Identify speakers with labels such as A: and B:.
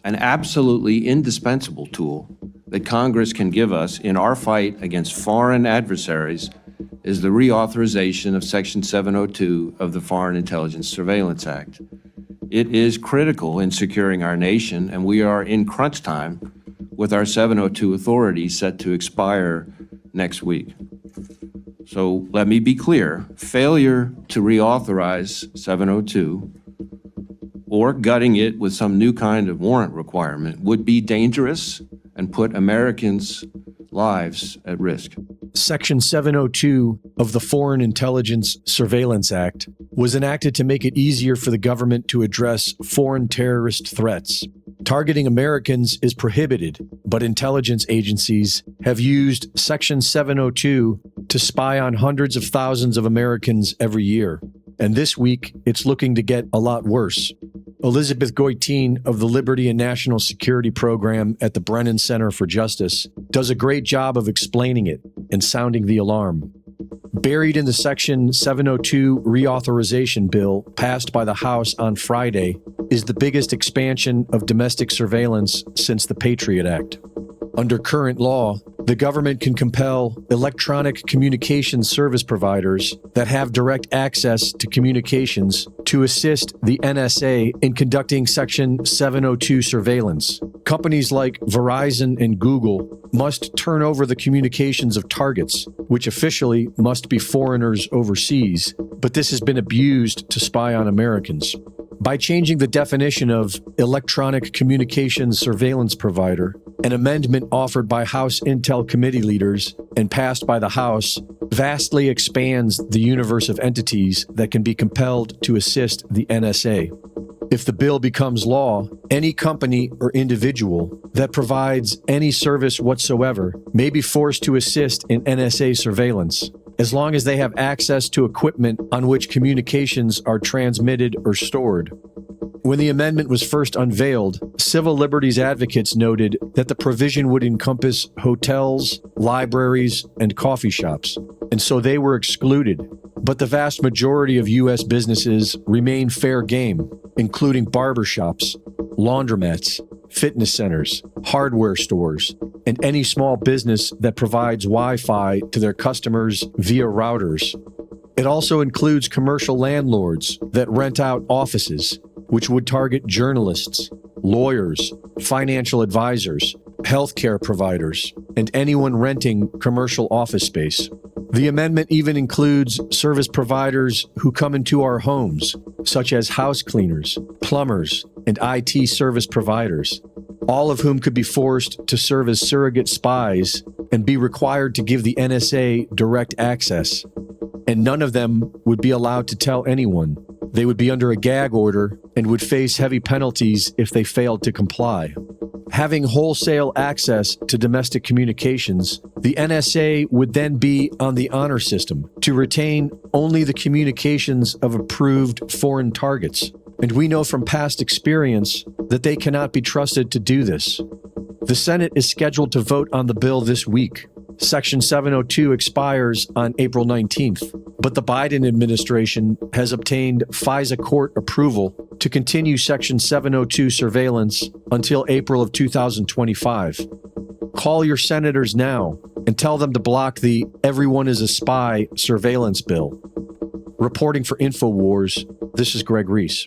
A: An absolutely indispensable tool that Congress can give us in our fight against foreign adversaries is the reauthorization of Section 702 of the Foreign Intelligence Surveillance Act. It is critical in securing our nation, and we are in crunch time with our 702 authority set to expire next week. So let me be clear, failure to reauthorize 702 or gutting it with some new kind of warrant requirement would be dangerous and put Americans' lives at risk.
B: Section 702 of the Foreign Intelligence Surveillance Act was enacted to make it easier for the government to address foreign terrorist threats. Targeting Americans is prohibited, but intelligence agencies have used Section 702 to spy on hundreds of thousands of Americans every year. And this week, it's looking to get a lot worse. Elizabeth Goitein of the Liberty and National Security Program at the Brennan Center for Justice does a great job of explaining it and sounding the alarm. Buried in the Section 702 reauthorization bill passed by the House on Friday is the biggest expansion of domestic surveillance since the Patriot Act. Under current law, the government can compel electronic communications service providers that have direct access to communications to assist the NSA in conducting Section 702 surveillance. Companies like Verizon and Google must turn over the communications of targets, which officially must be foreigners overseas, but this has been abused to spy on Americans. By changing the definition of electronic communications surveillance provider, an amendment offered by House Intel committee leaders and passed by the House vastly expands the universe of entities that can be compelled to assist the NSA. If the bill becomes law, any company or individual that provides any service whatsoever may be forced to assist in NSA surveillance, as long as they have access to equipment on which communications are transmitted or stored. When the amendment was first unveiled, civil liberties advocates noted that the provision would encompass hotels, libraries, and coffee shops, and so they were excluded. But the vast majority of U.S. businesses remain fair game, including barbershops, laundromats, fitness centers, hardware stores, and any small business that provides Wi-Fi to their customers via routers. It also includes commercial landlords that rent out offices, which would target journalists, lawyers, financial advisors, healthcare providers, and anyone renting commercial office space. The amendment even includes service providers who come into our homes, such as house cleaners, plumbers, and IT service providers, all of whom could be forced to serve as surrogate spies and be required to give the NSA direct access. And none of them would be allowed to tell anyone. They would be under a gag order and would face heavy penalties if they failed to comply. Having wholesale access to domestic communications, the NSA would then be on the honor system to retain only the communications of approved foreign targets. And we know from past experience that they cannot be trusted to do this. The Senate is scheduled to vote on the bill this week. Section 702 expires on April 19th, but the Biden administration has obtained FISA court approval to continue Section 702 surveillance until April of 2025. Call your senators now and tell them to block the "Everyone is a Spy" surveillance bill. Reporting for InfoWars, this is Greg Reese.